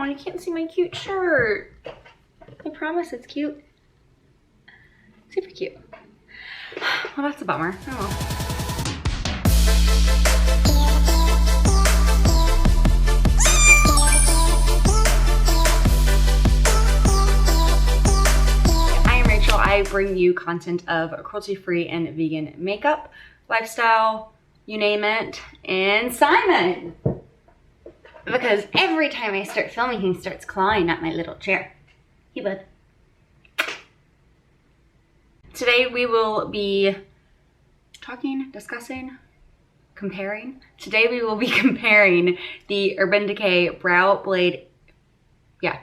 down. You can't see my cute shirt. I promise it's cute. Super cute. Well, that's a bummer. Oh well. I bring you content of cruelty-free and vegan makeup, lifestyle, you name it, and Simon. Because every time I start filming, he starts clawing at my little chair. Hey, bud. Today we will be discussing, comparing. Today we will be comparing the Urban Decay Brow Blade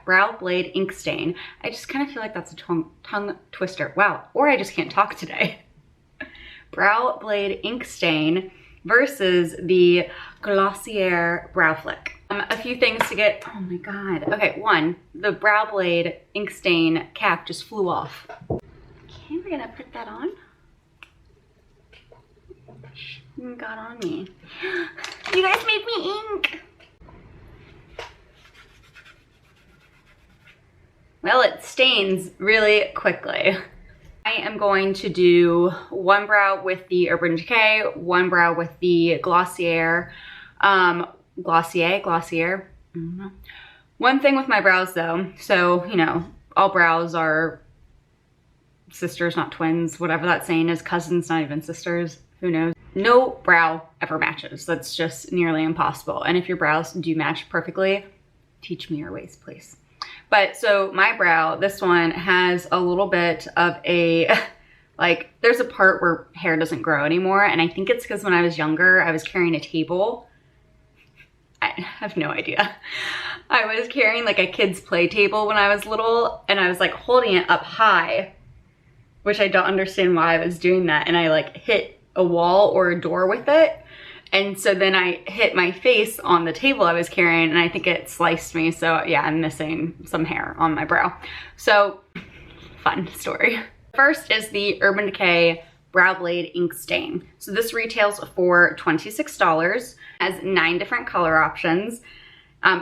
Brow Blade ink stain. I just kind of feel like that's a tongue twister. Wow, or I just can't talk today. Brow Blade ink stain versus the Glossier Brow Flick. A few things to get, oh my God. Okay, one, the Brow Blade ink stain cap just flew off. Okay, we're gonna put that on. Got on me. You guys made me ink. Well, it stains really quickly. I am going to do one brow with the Urban Decay, one brow with the Glossier. Glossier. I don't know. One thing with my brows though, so, you know, all brows are sisters, not twins, whatever that saying is, cousins, not even sisters, who knows. No brow ever matches. That's just nearly impossible. And if your brows do match perfectly, teach me your ways, please. But so my brow, this one has a little bit of a, like, there's a part where hair doesn't grow anymore. And I think it's because when I was younger, I was carrying a table. I have no idea. I was carrying like a kid's play table when I was little, and I was like holding it up high, which I don't understand why I was doing that. And I like hit a wall or a door with it. And so then I hit my face on the table I was carrying, and I think it sliced me. So yeah, I'm missing some hair on my brow. So fun story. First is the Urban Decay Brow Blade ink stain. So this retails for $26, has 9 different color options.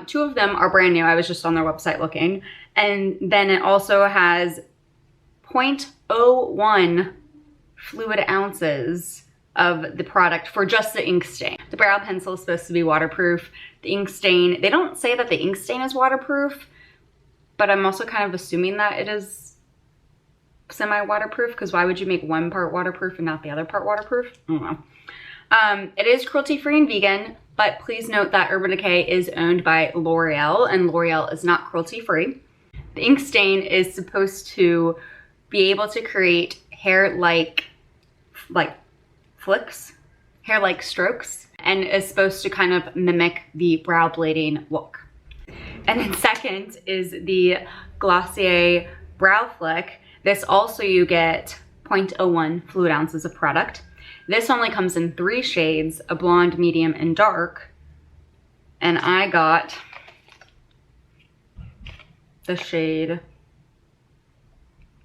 2 of them are brand new. I was just on their website looking. And then it also has 0.01 fluid ounces of the product for just the ink stain. The brow pencil is supposed to be waterproof. The ink stain, they don't say that the ink stain is waterproof, but I'm also kind of assuming that it is semi-waterproof, because why would you make one part waterproof and not the other part waterproof? I don't know. It is cruelty-free and vegan, but please note that Urban Decay is owned by L'Oreal, and L'Oreal is not cruelty-free. The ink stain is supposed to be able to create hair-like flicks, hair-like strokes, and is supposed to kind of mimic the brow blading look. And then second is the Glossier Brow Flick. This also you get 0.01 fluid ounces of product. This only comes in 3 shades, a blonde, medium, and dark. And I got the shade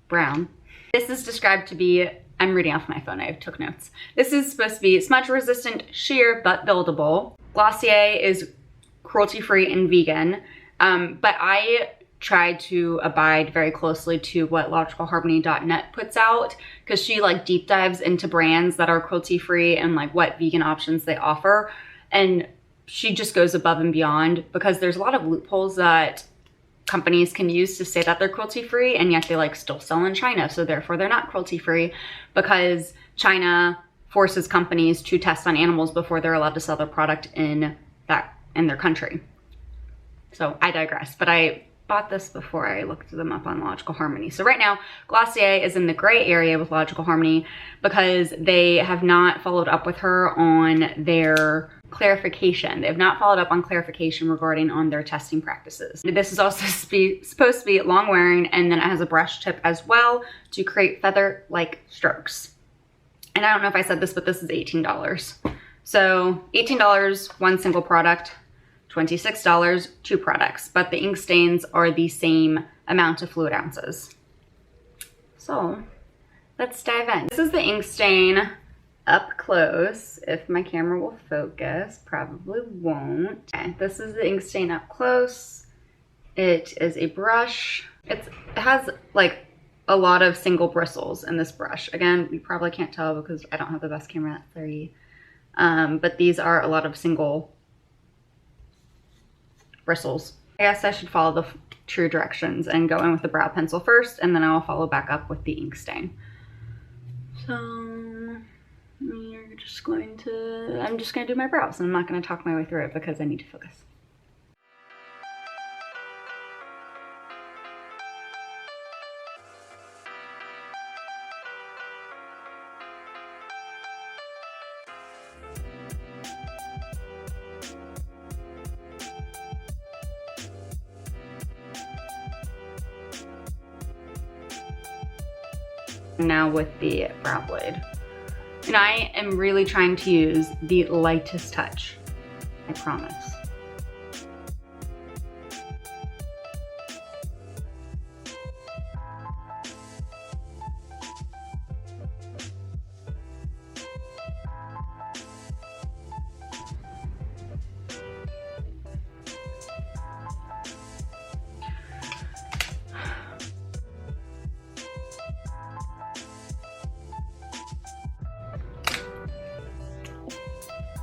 brown. This is described to be, I'm reading off my phone, I took notes. This is supposed to be smudge resistant, sheer, but buildable. Glossier is cruelty-free and vegan, but I tried to abide very closely to what logicalharmony.net puts out, because she like deep dives into brands that are cruelty-free and like what vegan options they offer. And she just goes above and beyond, because there's a lot of loopholes that companies can use to say that they're cruelty-free, and yet they like still sell in China. So therefore they're not cruelty-free, because China forces companies to test on animals before they're allowed to sell their product in their country. So I digress, but I bought this before I looked them up on Logical Harmony. So right now, Glossier is in the gray area with Logical Harmony because they have not followed up with her on their clarification. They have not followed up on clarification regarding on their testing practices. This is also supposed to be long wearing, and then it has a brush tip as well to create feather-like strokes. And I don't know if I said this, but this is $18. So $18, one single product. $26, 2 products, but the ink stains are the same amount of fluid ounces. So let's dive in. This is the ink stain up close. If my camera will focus, probably won't. Okay, this is the ink stain up close. It is a brush. It has like a lot of single bristles in this brush. Again, you probably can't tell because I don't have the best camera at 30. But these are a lot of single bristles. I guess I should follow the true directions and go in with the brow pencil first, and then I'll follow back up with the ink stain. So I'm just going to do my brows, and I'm not going to talk my way through it because I need to focus. Now with the brow blade. And I am really trying to use the lightest touch, I promise.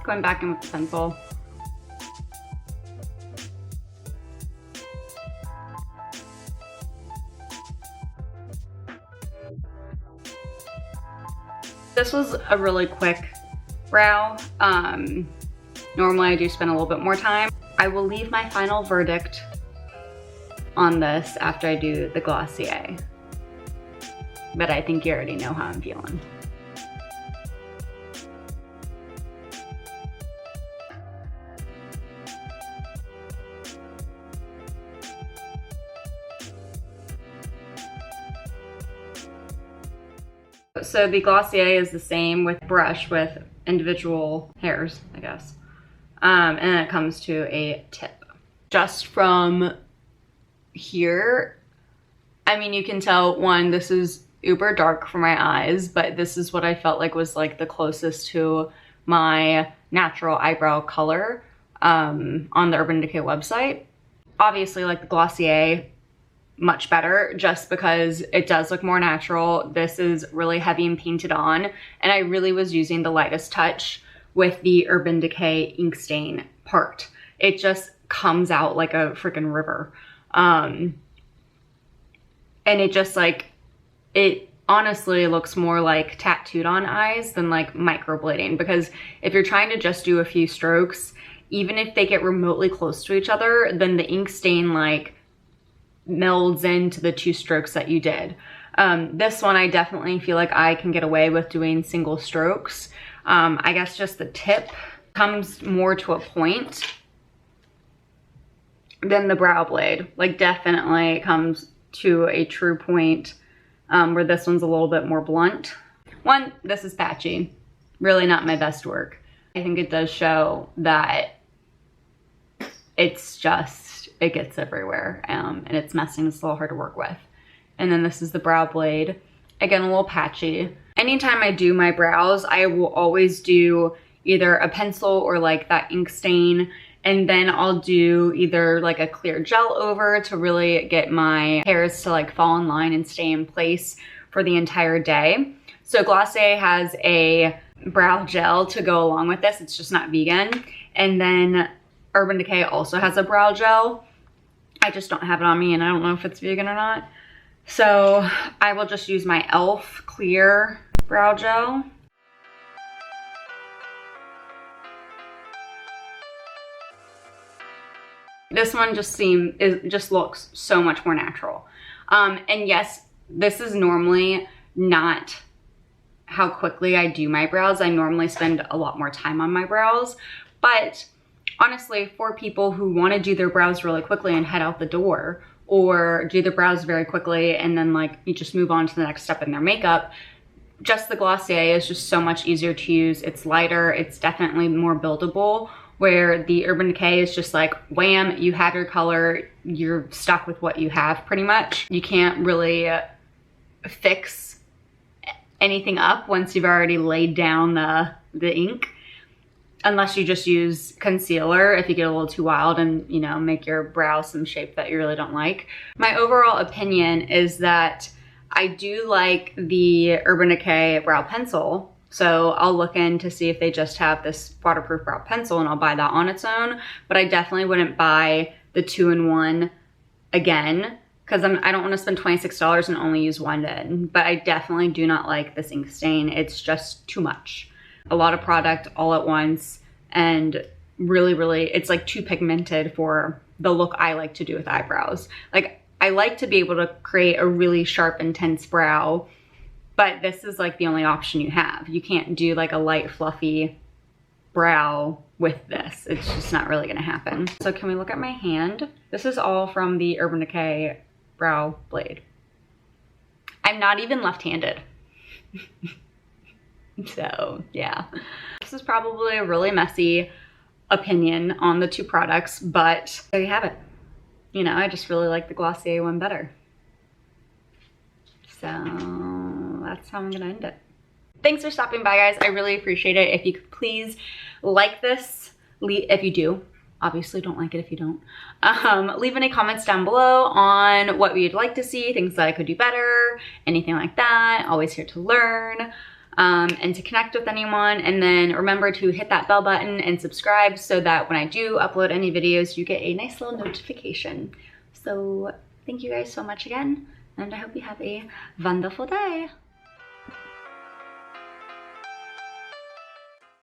Going back in with the pencil. This was a really quick brow. Normally I do spend a little bit more time. I will leave my final verdict on this after I do the Glossier. But I think you already know how I'm feeling. So the Glossier is the same with brush with individual hairs, I guess. And then it comes to a tip. Just from here, I mean, you can tell, one, this is uber dark for my eyes, but this is what I felt like was like the closest to my natural eyebrow color on the Urban Decay website. Obviously, like the Glossier, much better just because it does look more natural. This is really heavy and painted on, and I really was using the lightest touch with the Urban Decay ink stain part. It just comes out like a freaking river. And it just like, it honestly looks more like tattooed on eyes than like microblading, because if you're trying to just do a few strokes, even if they get remotely close to each other, then the ink stain like melds into the two strokes that you did. This one I definitely feel like I can get away with doing single strokes. I guess just the tip comes more to a point than the brow blade. Like definitely comes to a true point where this one's a little bit more blunt. One, this is patchy. Really not my best work. I think it does show that it's just, it gets everywhere, and it's messy and it's a little hard to work with. And then this is the brow blade. Again, a little patchy. Anytime I do my brows, I will always do either a pencil or like that ink stain, and then I'll do either like a clear gel over to really get my hairs to like fall in line and stay in place for the entire day. So Glossier has a brow gel to go along with this. It's just not vegan. And then Urban Decay also has a brow gel. I just don't have it on me, and I don't know if it's vegan or not. So I will just use my e.l.f. clear brow gel. This one just looks so much more natural. And yes, this is normally not how quickly I do my brows. I normally spend a lot more time on my brows, but honestly, for people who want to do their brows really quickly and head out the door, or do their brows very quickly and then like you just move on to the next step in their makeup, just the Glossier is just so much easier to use. It's lighter, it's definitely more buildable, where the Urban Decay is just like, wham, you have your color, you're stuck with what you have pretty much. You can't really fix anything up once you've already laid down the ink. unless you just use concealer if you get a little too wild and, you know, make your brow some shape that you really don't like. My overall opinion is that I do like the Urban Decay Brow Pencil. So I'll look in to see if they just have this waterproof brow pencil and I'll buy that on its own. But I definitely wouldn't buy the 2-in-1 again, because I don't want to spend $26 and only use one day. But I definitely do not like this ink stain. It's just too much. A lot of product all at once, and really, it's like too pigmented for the look I like to do with eyebrows. Like, I like to be able to create a really sharp, intense brow, but this is like the only option you have. You can't do like a light, fluffy brow with this. It's just not really gonna happen. So can we look at my hand? This is all from the Urban Decay Brow Blade. I'm not even left-handed. So yeah, this is probably a really messy opinion on the two products, but there you have it. You know, I just really like the Glossier one better. So that's how I'm gonna end it. Thanks for stopping by, guys. I really appreciate it. If you could please like this, if you do. Obviously don't like it if you don't. Leave any comments down below on what you'd like to see, things that I could do better, anything like that. Always here to learn. And to connect with anyone. And then remember to hit that bell button and subscribe so that when I do upload any videos, you get a nice little notification. So thank you guys so much again, and I hope you have a wonderful day.